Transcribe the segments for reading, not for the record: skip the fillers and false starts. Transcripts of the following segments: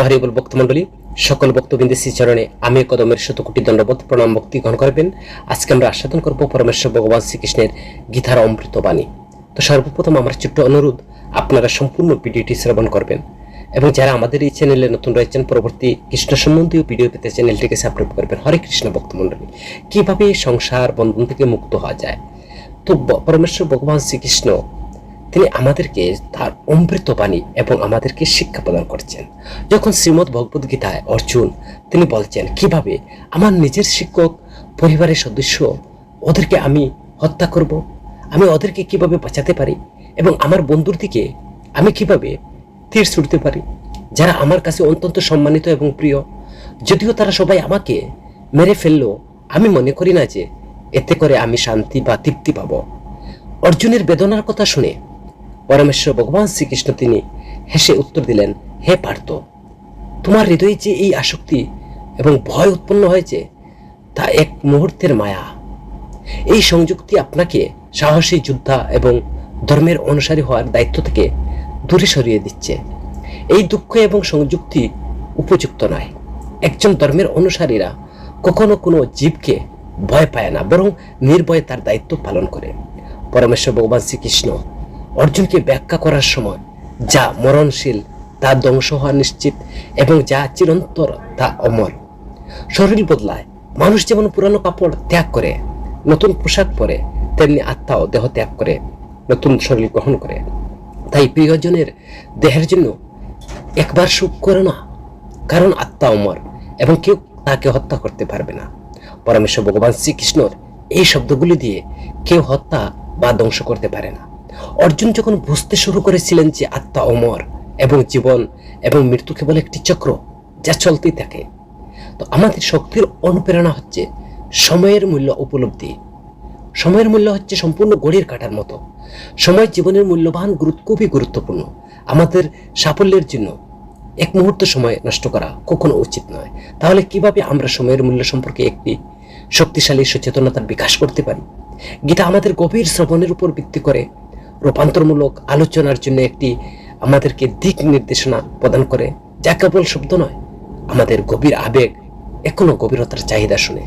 হরিবল ভক্তমণ্ডলী, সকল ভক্তবৃন্দের শ্রীচরণে আমি কদমের শতকোটি দণ্ডবোধ প্রণাম ভক্তি গ্রহণ করবেন। আজকে আমরা আস্বাদন করব পরমেশ্বর ভগবান শ্রীকৃষ্ণের গীতার অমৃত বাণী। তো সর্বপ্রথম আমার ছোট্ট অনুরোধ, আপনারা সম্পূর্ণ ভিডিওটি শ্রবণ করবেন এবং যারা আমাদের এই চ্যানেলে নতুন রয়েছেন, পরবর্তী কৃষ্ণ সম্বন্ধীয় ভিডিও পেতে চ্যানেলটিকে সাবস্ক্রাইব করবেন। হরে কৃষ্ণ ভক্তমণ্ডলী, কিভাবে সংসার বন্ধন থেকে মুক্ত হওয়া যায়। তো পরমেশ্বর ভগবান শ্রীকৃষ্ণ তিনি আমাদেরকে তার অমৃত বাণী এবং আমাদেরকে শিক্ষা প্রদান করছেন। যখন শ্রীমদ্ ভগবদ গীতায় অর্জুন তিনি বলছেন কিভাবে আমার নিজের শিক্ষক পরিবারের সদস্য ওদেরকে আমি হত্যা করব, আমি ওদেরকে কিভাবে বাঁচাতে পারি এবং আমার বন্ধুর দিকে আমি কিভাবে তীর ছুটতে পারি, যারা আমার কাছে অত্যন্ত সম্মানিত এবং প্রিয়, যদিও তারা সবাই আমাকে মেরে ফেললেও আমি মনে করি না যে এতে করে আমি শান্তি বা তৃপ্তি পাব। অর্জুনের বেদনার কথা শুনে পরমেশ্বর ভগবান শ্রীকৃষ্ণ তিনি হেসে উত্তর দিলেন, হে পার্থ, তোমার হৃদয়ে যে এই আসক্তি এবং ভয় উৎপন্ন হয়েছে তা এক মুহূর্তের মায়া। এই সংযুক্তি আপনাকে সাহসী যোদ্ধা এবং ধর্মের অনুসারী হওয়ার দায়িত্ব থেকে দূরে সরিয়ে দিচ্ছে। এই দুঃখ এবং সংযুক্তি উপযুক্ত নয়। একজন ধর্মের অনুসারীরা কখনো কোনো জীবকে ভয় পায় না, বরং নির্ভয়ে তার দায়িত্ব পালন করে। পরমেশ্বর ভগবান শ্রীকৃষ্ণ অর্জুনকে ব্যাখ্যা করার সময় যা মরণশীল তা ধ্বংস হওয়া নিশ্চিত এবং যা চিরন্তর তা অমর। শরীর বদলায়, মানুষ যেমন পুরানো কাপড় ত্যাগ করে নতুন পোশাক পরে, তেমনি আত্মাও দেহ ত্যাগ করে নতুন শরীর গ্রহণ করে। তাই প্রিয়জনের দেহের জন্য একবার সুখ করো না, কারণ আত্মা অমর এবং কেউ তাকে হত্যা করতে পারবে না। পরমেশ্বর ভগবান শ্রীকৃষ্ণর এই শব্দগুলি দিয়ে কেউ হত্যা বা ধ্বংস করতে পারে না। অর্জুন যখন বুঝতে শুরু করেছিলেন যে আত্মা অমর এবং জীবন এবং মৃত্যু কেবল একটি চক্র যা চলতেই থাকে, তো আমাদের শক্তির অনুপ্রেরণা হচ্ছে সময়ের মূল্য উপলব্ধি। সময়ের মূল্য হচ্ছে সম্পূর্ণ ঘড়ির কাঁটার মতো। সময় জীবনের মূল্যবান খুবই গুরুত্বপূর্ণ। আমাদের সাফল্যের জন্য এক মুহূর্ত সময় নষ্ট করা কখনো উচিত নয়। তাহলে কিভাবে আমরা সময়ের মূল্য সম্পর্কে একটি শক্তিশালী সচেতনতার বিকাশ করতে পারি? গীতা আমাদের গভীর শ্রবণের উপর ভিত্তি করে রূপান্তরমূলক আলোচনার জন্য একটি আমাদেরকে দিক নির্দেশনা প্রদান করে, যা কেবল শব্দ নয়, আমাদের গভীর আবেগ এখনো গভীরতার চাহিদা শুনে।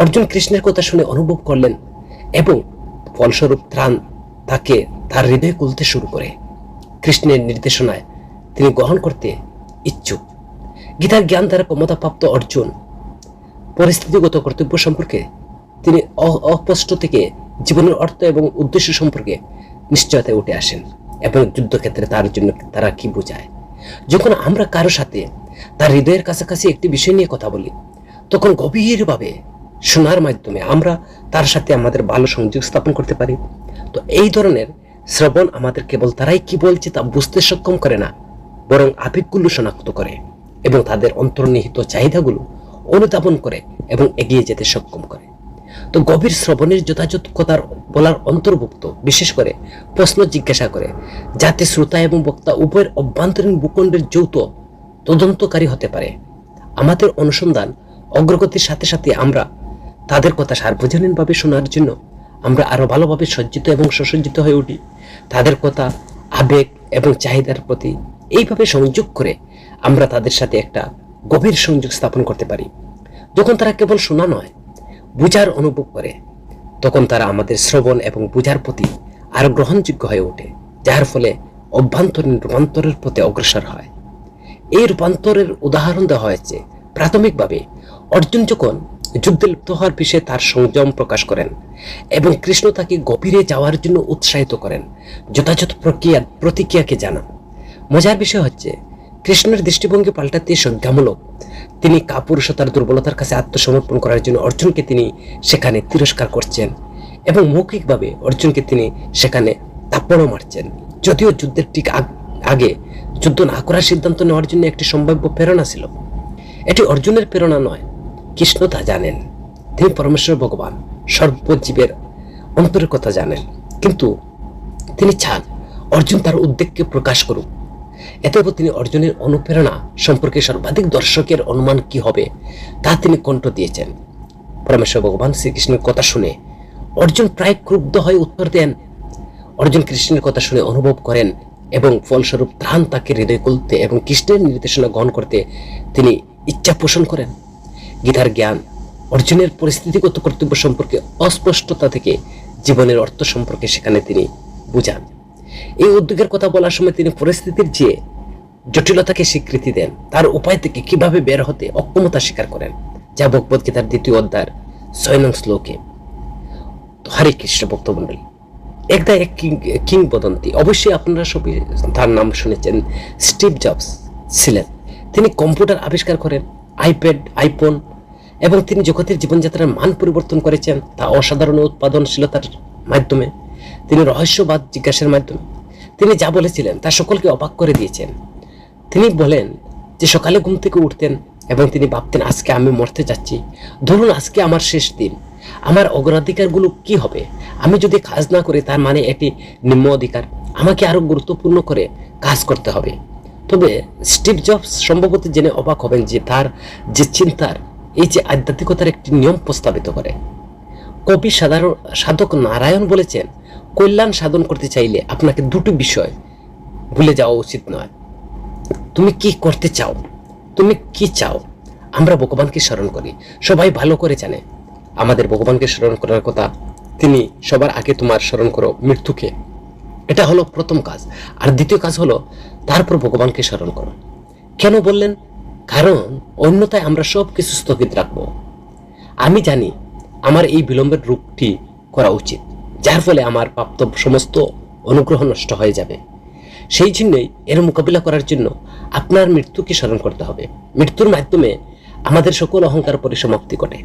অর্জুন কৃষ্ণের কথা শুনে অনুভব করলেন এবং ফলস্বরূপ ত্রাণ তাকে তার হৃদয়ে কুলতে শুরু করে। কৃষ্ণের নির্দেশনায় তিনি গ্রহণ করতে ইচ্ছুক। গীতার জ্ঞান দ্বারা ক্ষমতাপ্রাপ্ত অর্জুন পরিস্থিতিগত কর্তব্য সম্পর্কে তিনি অস্পষ্ট থেকে জীবনের অর্থ এবং উদ্দেশ্য সম্পর্কে নিশ্চয়তায় উঠে আসেন এবং যুদ্ধক্ষেত্রে তার জন্য তারা কি বোঝায়। যখন আমরা কারো সাথে তার হৃদয়ের কাছাকাছি একটি বিষয় নিয়ে কথা বলি, তখন গভীরভাবে শোনার মাধ্যমে আমরা তার সাথে আমাদের ভালো সংযোগ স্থাপন করতে পারি। তো এই ধরনের শ্রবণ আমাদের কেবল তারাই কি বলছে তা বুঝতে সক্ষম করে না, বরং আবেগগুলো শনাক্ত করে এবং তাদের অন্তর্নিহিত চাহিদাগুলো অনুধাবন করে এবং এগিয়ে যেতে সক্ষম করে। তো গভীর শ্রবণের যথাযথ কথার বলার অন্তর্ভুক্ত বিশেষ করে প্রশ্ন জিজ্ঞাসা করে, যাতে শ্রোতা এবং বক্তা উভয়ের অভ্যন্তরীণ ভূখণ্ডের যৌথ তদন্তকারী হতে পারে। আমাদের অনুসন্ধান অগ্রগতির সাথে সাথে আমরা তাদের কথা সার্বজনীনভাবে শোনার জন্য আমরা আরো ভালোভাবে সজ্জিত এবং সুসজ্জিত হয়ে উঠি। তাদের কথা, আবেগ এবং চাহিদার প্রতি এইভাবে সংযোগ করে আমরা তাদের সাথে একটা গভীর সংযোগ স্থাপন করতে পারি। যখন তারা কেবল শোনা নয়, বুঝার অনুভব করে, তখন তারা আমাদের শ্রবণ এবং বুঝার প্রতি আরো গ্রহণযোগ্য হয়ে ওঠে, যার ফলে অভ্যন্তরীণ রূপান্তরের পথে অগ্রসর হয়। এই রূপান্তরের উদাহরণ দেওয়া হয়েছে প্রাথমিকভাবে অর্জুন যখন যুদ্ধে লিপ্ত হওয়ার বিষয়ে তার সংযম প্রকাশ করেন এবং কৃষ্ণ তাকে গভীরে যাওয়ার জন্য উৎসাহিত করেন, যথাযথ প্রতিক্রিয়াকে জানান। মজার বিষয় হচ্ছে কৃষ্ণের দৃষ্টিভঙ্গি পাল্টাতে সংজ্ঞামূলক। তিনি কাপুরুষতার দুর্বলতার কাছে আত্মসমর্পণ করার জন্য অর্জুনকে তিনি সেখানে তিরস্কার করছেন এবং মৌখিকভাবে অর্জুনকে তিনি সেখানে থাপ্পড়ও মারছেন। যদিও যুদ্ধের ঠিক আগে যুদ্ধ না করার সিদ্ধান্ত নেওয়ার জন্য একটি সম্ভাব্য প্রেরণা ছিল, এটি অর্জুনের প্রেরণা নয়। কৃষ্ণ তা জানেন। তিনি পরমেশ্বর ভগবান, সর্বজীবের অন্তরের কথা জানেন, কিন্তু তিনি চান অর্জুন তার উদ্বেগকে প্রকাশ করুক। এতএব তিনি অর্জুনের অনুপ্রেরণা সম্পর্কে সর্বাধিক দর্শকের অনুমান কি হবে তা তিনি কণ্ঠ দিয়েছেন। পরমেশ্বর ভগবান শ্রীকৃষ্ণের কথা শুনে অর্জুন প্রায় ক্রুদ্ধ হয়ে উত্তর দেন। অর্জুন কৃষ্ণের কথা শুনে অনুভব করেন এবং ফলস্বরূপ ত্রাণ তাকে হৃদয় খুলতে এবং কৃষ্ণের নির্দেশনা গ্রহণ করতে তিনি ইচ্ছা পোষণ করেন। গীতার জ্ঞান অর্জুনের পরিস্থিতিগত কর্তব্য সম্পর্কে অস্পষ্টতা থেকে জীবনের অর্থ সম্পর্কে সেখানে তিনি বুঝান। এই উদ্যোগের কথা বলার সময় তিনি পরিস্থিতির যে জটিলতাকে স্বীকৃতি দেন, তার উপায় থেকে কিভাবে বের হতে অক্ষমতা স্বীকার করেন, যা ভগবদ গীতার 2য় অধ্যায়ের 6 নং শ্লোকে। তো হরে কৃষ্ণ ভক্তমণ্ডলী, একদা এক কিংবদন্তি, অবশ্যই আপনারা সবাই তার নাম শুনেছেন, স্টিভ জবস ছিলেন। তিনি কম্পিউটার আবিষ্কার করেন, আইপ্যাড, আইফোন, এবং তিনি জগতের জীবনযাত্রার মান পরিবর্তন করেছেন তা অসাধারণ উৎপাদনশীলতার মাধ্যমে। তিনি রহস্যবাদ জিজ্ঞাসার মাধ্যমে তিনি যা বলেছিলেন তা সকলকে অবাক করে দিয়েছেন। তিনি বলেন যে সকালে ঘুম থেকে উঠতেন এবং তিনি ভাবতেন, আজকে আমি মরতে যাচ্ছি, ধরুন আজকে আমার শেষ দিন, আমার অগ্রাধিকারগুলো কি হবে? আমি যদি কাজ না করি তার মানে এটি নিম্ন অধিকার, আমাকে আরো গুরুত্বপূর্ণ করে কাজ করতে হবে। তবে স্টিভ জবস সম্ভবত জেনে অবাক হবেন যে তার যে চিন্তার এই যে আধ্যাত্মিকতার একটি নিয়ম প্রস্তাবিত করে। কবি সাধক নারায়ণ বলেছেন, কল্যাণ সাধন করতে চাইলে আপনাকে দুটি বিষয় ভুলে যাওয়া উচিত নয়। তুমি কি করতে চাও, তুমি কি চাও। আমরা ভগবানকে স্মরণ করি, সবাই ভালো করে জানে আমাদের ভগবানকে স্মরণ করার কথা। তিনি সবার আগে তোমার স্মরণ করো মৃত্যুকে, এটা হলো প্রথম কাজ। আর দ্বিতীয় কাজ হলো তারপর ভগবানকে স্মরণ করো। কেন বললেন? কারণ অন্যথায় আমরা সব কিছু স্থগিত রাখবো। আমি জানি আমার এই বিলম্বের রূপটি করা উচিত, যার ফলে আমার প্রাপ্ত সমস্ত অনুগ্রহ নষ্ট হয়ে যাবে। সেই জন্যই এর মোকাবিলা করার জন্য আপনার মৃত্যুকে স্মরণ করতে হবে। মৃত্যুর মাধ্যমে আমাদের সকল অহংকার পরিসমাপ্তি ঘটে।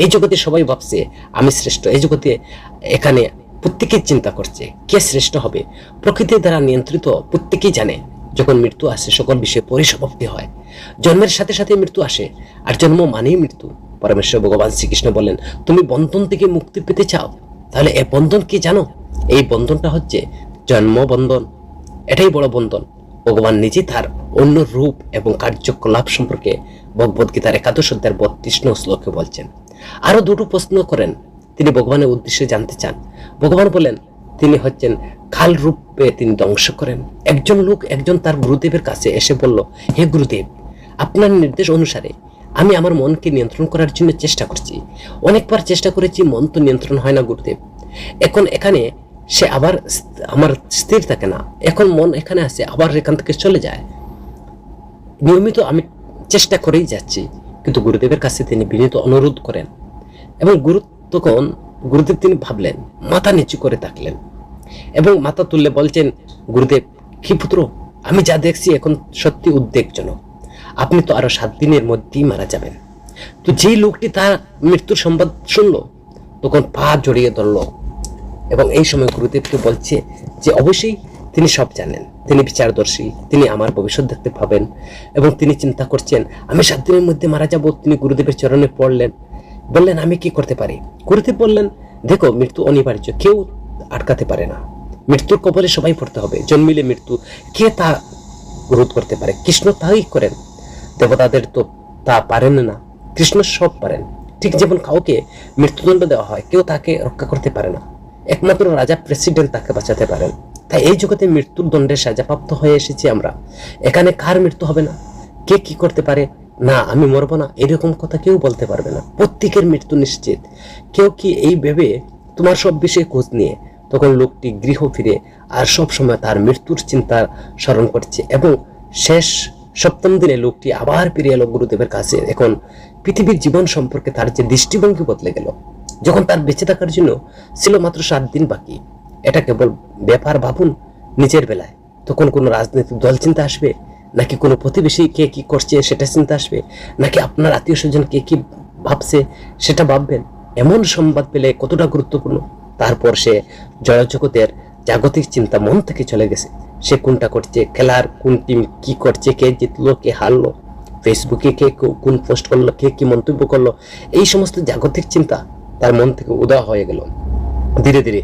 এই জগতে সবাই ভাবছে আমি শ্রেষ্ঠ, এই জগতে এখানে প্রত্যেকেই চিন্তা করছে কে শ্রেষ্ঠ হবে। প্রকৃতির দ্বারা নিয়ন্ত্রিত প্রত্যেকেই জানে যখন মৃত্যু আসে সকল বিষয়ে পরিসমাপ্তি হয়। জন্মের সাথে সাথে মৃত্যু আসে, আর জন্ম মানেই মৃত্যু। পরমেশ্বর ভগবান শ্রীকৃষ্ণ বলেন, তুমি বন্ধন থেকে মুক্তি পেতে চাও, তাহলে এই বন্ধন কি জানো? এই বন্ধনটা হচ্ছে জন্ম বন্ধন, এটাই বড় বন্ধন। ভগবান নিজে তার অন্য রূপ এবং কার্যকলাপ সম্পর্কে ভগবদ গীতার 1 অধ্যায়ের 32 নং শ্লোকে বলছেন। আরো দুটো প্রশ্ন করেন, তিনি ভগবানের উদ্দেশ্যে জানতে চান। ভগবান বলেন তিনি হচ্ছেন কাল রূপে তিনি ধ্বংস করেন। একজন লোক তার গুরুদেবের কাছে এসে বলল, হে গুরুদেব, আপনার নির্দেশ অনুসারে আমি আমার মনকে নিয়ন্ত্রণ করার জন্য চেষ্টা করছি। অনেকবার চেষ্টা করেছি, মন তো নিয়ন্ত্রণ হয় না গুরুদেব। এখন এখানে সে আবার আমার স্থির থাকে না, এখন মন এখানে আসে আবার এখান থেকে চলে যায়। নিয়মিত আমি চেষ্টা করেই যাচ্ছি। কিন্তু গুরুদেবের কাছে তিনি বিনীত অনুরোধ করেন এবং তখন গুরুদেব তিনি ভাবলেন, মাথা নিচু করে থাকলেন এবং মাথা তুললে বলছেন, গুরুদেব কি পুত্র, আমি যা দেখছি এখন সত্যি উদ্বেগজনক। আপনি তো আরো 7 দিনের মধ্যেই মারা যাবেন। তো যেই লোকটি তার মৃত্যুর সংবাদ শুনলো তখন পা জড়িয়ে ধরল এবং এই সময় গুরুদেবকে বলছে যে অবশ্যই তিনি সব জানেন, তিনি বিচারদর্শী, তিনি আমার ভবিষ্যৎ দেখতে পাবেন এবং তিনি চিন্তা করছেন আমি 7 দিনের মধ্যে মারা যাব। তিনি গুরুদেবের চরণে পড়লেন, বললেন আমি কি করতে পারি? গুরুদেব বললেন, দেখো মৃত্যু অনিবার্য, কেউ আটকাতে পারে না। মৃত্যুর কবলে সবাই পড়তে হবে। জন্মিলে মৃত্যু, কে তা রোধ করতে পারে? কৃষ্ণ তাই করেন। দেবতাদের তো তা পারেন না, কৃষ্ণ সব পারেন। ঠিক যেমন কাউকে মৃত্যুদণ্ড দেওয়া হয়, কেউ তাকে রক্ষা করতে পারে না, একমাত্র রাজা প্রেসিডেন্ট তাকে বাঁচাতে পারেন। তাই এই জগতে মৃত্যুর দণ্ডের সাজাপ্রাপ্ত হয়ে এসেছি আমরা। এখানে কার মৃত্যু হবে না, কে কি করতে পারে না আমি মরবো না, এরকম কথা কেউ বলতে পারবে না। প্রত্যেকের মৃত্যু নিশ্চিত। কেউ কি এই ভেবে তোমার সব বিষয়ে খোঁজ নিয়ে তখন লোকটি গৃহ ফিরে আর সব সময় তার মৃত্যুর চিন্তা স্মরণ করছে এবং শেষ 7ম দিনে লোকটি আবার ফিরে এলো গুরুদেবের কাছে। এখন পৃথিবীর জীবন সম্পর্কে তার যে দৃষ্টিভঙ্গি বদলে গেল। যখন তার বেঁচে থাকার জন্য ছিল মাত্র 7 দিন বাকি, এটা কেবল ব্যাপার ভাবুন নিজের বেলায়। তখন কোনো রাজনৈতিক দল চিন্তা আসবে, নাকি কোনো প্রতিবেশী কে কি করছে সেটা চিন্তা আসবে, নাকি আপনার আত্মীয় স্বজন কে কি ভাবছে সেটা ভাববেন। এমন সংবাদ পেলে কতটা গুরুত্বপূর্ণ। তারপর সে জড়জগতের জাগতিক চিন্তা মন থেকে চলে গেছে। সে কোনটা করছে, খেলার কোন টিম কি করছে, কে জিতলো কে হারলো, ফেসবুকে কে কোন পোস্ট করলো, কে কি মন্তব্য করলো, এই সমস্ত জাগতিক চিন্তা তার মন থেকে উদয় হয়ে গেল। ধীরে ধীরে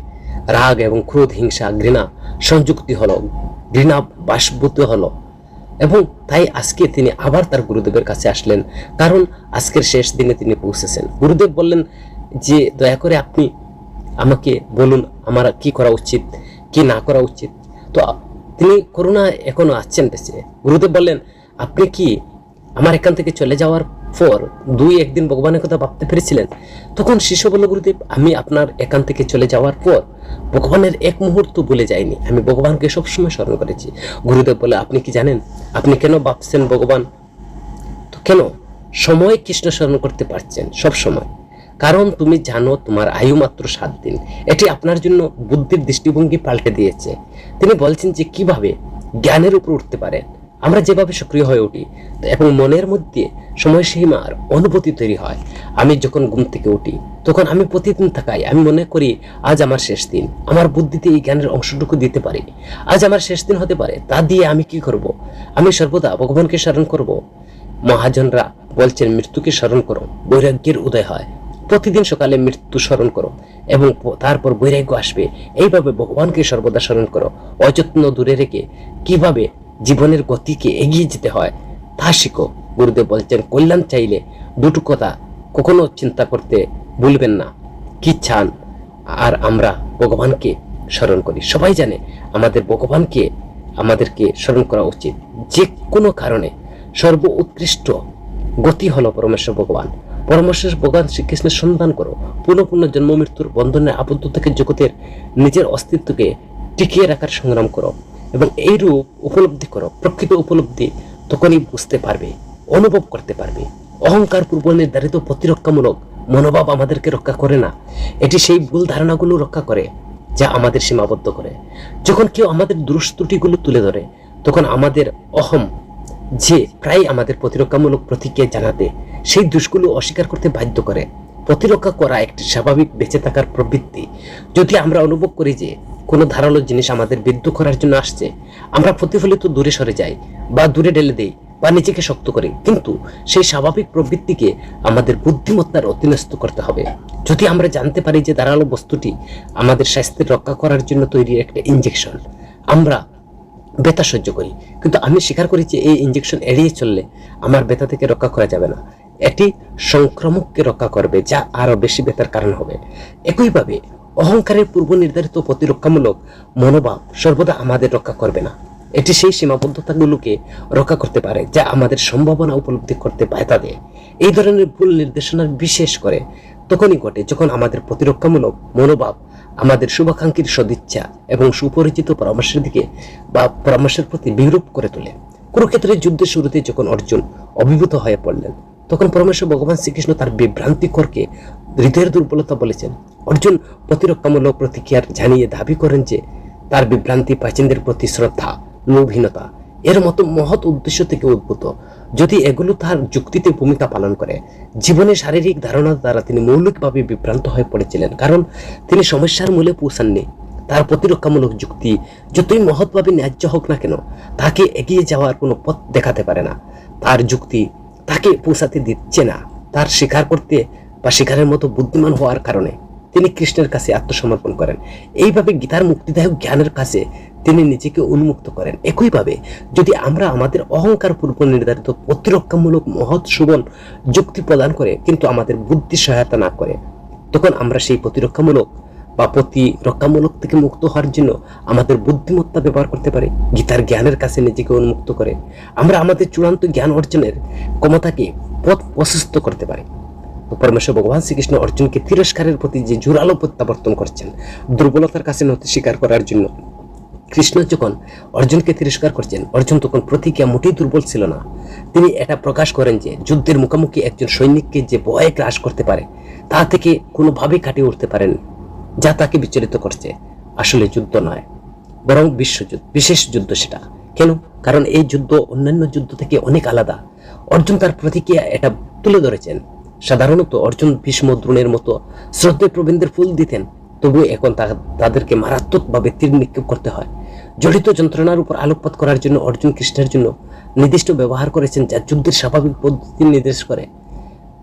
রাগ এবং ক্রোধ, হিংসা, ঘৃণা সংযুক্তি হলো, ঘৃণা বাষ্পীভূত হলো এবং তাই আজকে তিনি আবার তার গুরুদেবের কাছে আসলেন, কারণ আজকের শেষ দিনে তিনি পৌঁছেছেন। গুরুদেব বললেন যে দয়া করে আপনি আমাকে বলুন আমার কি করা উচিত, কি না করা উচিত। তো তিনি করুণা এখনো আসছেন বেঁচে। গুরুদেব বললেন, আপনি কি আমার এখান থেকে চলে যাওয়ার পর 2-1 দিন ভগবানের কথা ভাবতে পেরেছিলেন? তখন শিষ্য বলল, গুরুদেব, আমি আপনার এখান থেকে চলে যাওয়ার পর ভগবানের এক মুহূর্ত ভুলে যাইনি, আমি ভগবানকে সবসময় স্মরণ করেছি। গুরুদেব বলে, আপনি কি জানেন আপনি কেন ভাবছেন ভগবান? তো কেন সময় কৃষ্ণ স্মরণ করতে পারছেন সব সময়? কারণ তুমি জানো তোমার আয়ু মাত্র 7 দিন। এটি আপনার জন্য বুদ্ধির দৃষ্টিভঙ্গি পাল্টে দিয়েছে। তিনি বলছেন যে কিভাবে জ্ঞানের উপর উঠতে পারে আমরা, যেভাবে সক্রিয় হয়ে উঠি এবং মনের মধ্যে সময়সীমার অনুভূতি তৈরি হয়। আমি যখন ঘুম থেকে উঠি তখন আমি প্রতিদিন থাকাই, আমি মনে করি আজ আমার শেষ দিন, আমার বুদ্ধিতে এই জ্ঞানের অংশটুকু দিতে পারি, আজ আমার শেষ দিন হতে পারে, তা দিয়ে আমি কি করব? আমি সর্বদা ভগবানকে স্মরণ করব। মহাজনরা বলছেন, মৃত্যুকে স্মরণ করো, বৈরাগ্যের উদয় হয়। প্রতিদিন সকালে মৃত্যু স্মরণ করো এবং তারপর বৈরাগ্য আসবে। এইভাবে ভগবানকে সর্বদা স্মরণ করো। অযত্ন দূরে রেখে কিভাবে জীবনের গতিকে এগিয়ে যেতে হয় তা শিখো। গুরুদেব বলছেন, কল্যাণ চাইলে দুটো কথা কখনো চিন্তা করতে ভুলবেন না, কি চান আর আমরা ভগবানকে স্মরণ করি। সবাই জানে আমাদের ভগবানকে আমাদেরকে স্মরণ করা উচিত। যে কোনো কারণে সর্ব উৎকৃষ্ট গতি হলো পরমেশ্বর ভগবান। পরমেশ্বর ভগবান শ্রীকৃষ্ণের সন্ধান করো। পুনঃ পুনঃ জন্ম মৃত্যুর বন্ধনে আবদ্ধ থেকে জগতের নিজের অস্তিত্বকে টিকিয়ে রাখার সংগ্রাম করো এবং এই রূপ উপলব্ধি করো। প্রকৃত উপলব্ধি তখনই বুঝতে পারবে, অনুভব করতে পারবে। অহংকার পূর্ব নির্ধারিত প্রতিরক্ষামূলক মনোভাব আমাদেরকে রক্ষা করে না, এটি সেই ভুল ধারণাগুলো রক্ষা করে যা আমাদের সীমাবদ্ধ করে। যখন কেউ আমাদের দোষ ত্রুটিগুলো তুলে ধরে তখন আমাদের অহম যে প্রায় আমাদের প্রতিরক্ষামূলক প্রতিক্রিয়া জানাতে সেই দোষগুলো অস্বীকার করতে বাধ্য করে। প্রতিরক্ষা করা একটি স্বাভাবিক বেঁচে থাকার প্রবৃত্তি। যদি আমরা অনুভব করি যে কোনো ধারালো জিনিস আমাদের বিদ্ধ করার জন্য আসছে, আমরা প্রতিফলিত দূরে সরে যাই বা দূরে ঢেলে দেই বা নিজেকে শক্ত করি। কিন্তু সেই স্বাভাবিক প্রবৃত্তিকে আমাদের বুদ্ধিমত্তার অধীনস্থ করতে হবে। যদি আমরা জানতে পারি যে ধারালো বস্তুটি আমাদের স্বাস্থ্যের রক্ষা করার জন্য তৈরি একটা ইনজেকশন, আমরা ব্যথা সহ্য করি, কিন্তু আমি স্বীকার করি যে এই ইনজেকশন এড়িয়ে চললে আমার ব্যথা থেকে রক্ষা করা যাবে না, এটি সংক্রমককে রক্ষা করবে, যা আরো বেশি ব্যথার কারণ হবে। একইভাবে অহংকারের পূর্ব নির্ধারিত প্রতিরক্ষামূলক মনোভাব সর্বদা আমাদের রক্ষা করবে না। এটি সেই সীমাবদ্ধতাগুলোকে রক্ষা করতে পারে যা আমাদের সম্ভাবনা উপলব্ধি করতে বাধা দেয়। এই ধরনের ভুল নির্দেশনার বিশেষ করে তখনই ঘটে যখন আমাদের প্রতিরক্ষামূলক মনোভাব আমাদের শুভাকাঙ্ক্ষীর সদিচ্ছা এবং সুপরিচিত পরামর্শের দিকে বা পরামর্শের প্রতি বিরূপ করে তোলে। কুরুক্ষেত্রের যুদ্ধের শুরুতে যখন অর্জুন অভিভূত হয়ে পড়লেন তখন পরমেশ্বর ভগবান শ্রীকৃষ্ণ তার বিভ্রান্তিকরকে হৃদয়ের দুর্বলতা বলেছেন। অর্জুন প্রতিরক্ষামূলক প্রতিক্রিয়া জানিয়ে দাবি করেন যে তার বিভ্রান্তি প্রাচীনদের প্রতি শ্রদ্ধা, লোভহীনতা এর মতো মহৎ উদ্দেশ্য থেকে উদ্ভূত। যদি এগুলো তার যুক্তিতে ভূমিকা পালন করে, জীবনে শারীরিক ধারণা দ্বারা তিনি মৌলিকভাবে বিভ্রান্ত হয়ে পড়েছিলেন, কারণ তিনি সমস্যার মূলে পৌঁছাননি। তার প্রতিরক্ষামূলক যুক্তি যতই মহৎভাবে ন্যায্য হোক না কেন, তাকে এগিয়ে যাওয়ার কোনো পথ দেখাতে পারে না। তার যুক্তি তাকে পৌঁছাতে দিচ্ছে না। তার স্বীকার করতে বা স্বীকারের মতো বুদ্ধিমান হওয়ার কারণে তিনি কৃষ্ণের কাছে আত্মসমর্পণ করেন। এইভাবে গীতার মুক্তিদায়ক জ্ঞানের কাছে তিনি নিজেকে উন্মুক্ত করেন। একইভাবে যদি আমরা আমাদের অহংকার পূর্ব নির্ধারিত প্রতিরক্ষামূলক মহৎ সুবল যুক্তি প্রদান করে কিন্তু আমাদের বুদ্ধি সহায়তা না করে, তখন আমরা সেই প্রতিরক্ষামূলক বা প্রতিরক্ষামূলক থেকে মুক্ত হওয়ার জন্য আমাদের বুদ্ধিমত্তা ব্যবহার করতে পারি। গীতার জ্ঞানের কাছে নিজেকে উন্মুক্ত করে আমরা আমাদের চূড়ান্ত জ্ঞান অর্জনের ক্ষমতাকে পথ প্রশস্ত করতে পারি। পরমেশ্বর ভগবান শ্রীকৃষ্ণ অর্জুনকে তিরস্কারের প্রতি যে জোরালো প্রত্যাবর্তন করছেন, দুর্বলতার কাছে নতি স্বীকার করার জন্য কৃষ্ণ যখন অর্জুনকে তিরস্কার করছেন, অর্জুন তখন প্রতিক্রিয়া মোটেই দুর্বল ছিল না। তিনি এটা প্রকাশ করেন যে যুদ্ধের মুখোমুখি একজন সৈনিককে যে ভয় গ্রাস করতে পারে তা থেকে কোনোভাবেই কাটিয়ে উঠতে পারেন, যা তাকে বিচলিত করছে আসলে যুদ্ধ নয়, বরং বিশ্বযুদ্ধ, বিশেষ যুদ্ধ সেটা। কেন? কারণ এই যুদ্ধ অন্যান্য যুদ্ধ থেকে অনেক আলাদা। অর্জুন তার প্রতিক্রিয়া এটা তুলে ধরেছেন। সাধারণত অর্জুন ভীষ্ম, দ্রোণের মতো শ্রদ্ধেয় প্রবীণদের ফুল দিতেন, তবু এখন তাদেরকে মারাত্মকভাবে তীর নিক্ষেপ করতে হয়। জড়িত যন্ত্রণার উপর আলোকপাত করার জন্য অর্জুন কৃষ্ণের জন্য নির্দিষ্ট ব্যবহার করেছেন, যা যুদ্ধের স্বাভাবিক পদ্ধতি নির্দেশ করে।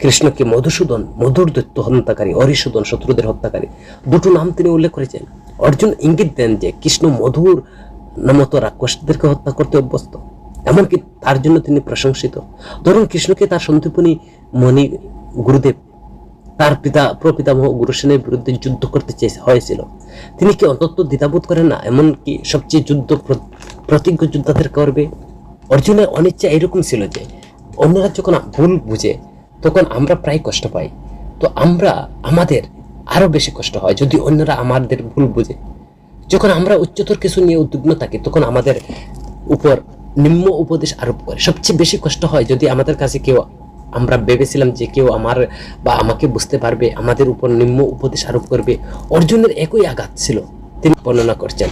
কৃষ্ণকে মধুসূদন, মধুর দৈত্য হত্যাকারী, অরিসূদন, শত্রুদের হত্যাকারী, দুটো নাম তিনি উল্লেখ করেছেন। অর্জুন ইঙ্গিত দেন যে কৃষ্ণ মধুর মতো রাক্ষসদেরকে হত্যা করতে অভ্যস্ত, এমনকি তার জন্য তিনি প্রশংসিত। ধরুন কৃষ্ণকে তার সন্তুপনী মণি গুরুদেব তার পিতা প্রপিতামহ গুরুসেনের বিরুদ্ধে যুদ্ধ করতে হয়েছিল, তিনি কি অন্তত দ্বিধাবোধ করেন না? এমনকি সবচেয়ে প্রতিজ্ঞ যোদ্ধাদের করবে। অর্জুনের অনিচ্ছা এরকম ছিল যে অন্যরা যখন ভুল বুঝে তখন আমরা প্রায় কষ্ট পাই, তো আমাদের আরো বেশি কষ্ট হয় যদি অন্যরা আমাদের ভুল বুঝে। যখন আমরা উচ্চতর কিছু নিয়ে উদ্বিগ্ন থাকি তখন আমাদের উপর নিম্ন উপদেশ আরোপ করে। সবচেয়ে বেশি কষ্ট হয় যদি আমাদের কাছে আমরা ভেবেছিলাম যে কেউ আমাকে বুঝতে পারবে, আমাদের উপর নিম্ন উপদেশ আরোপ করবে। অর্জুনের একই আঘাত ছিল, তিনি বর্ণনা করছেন।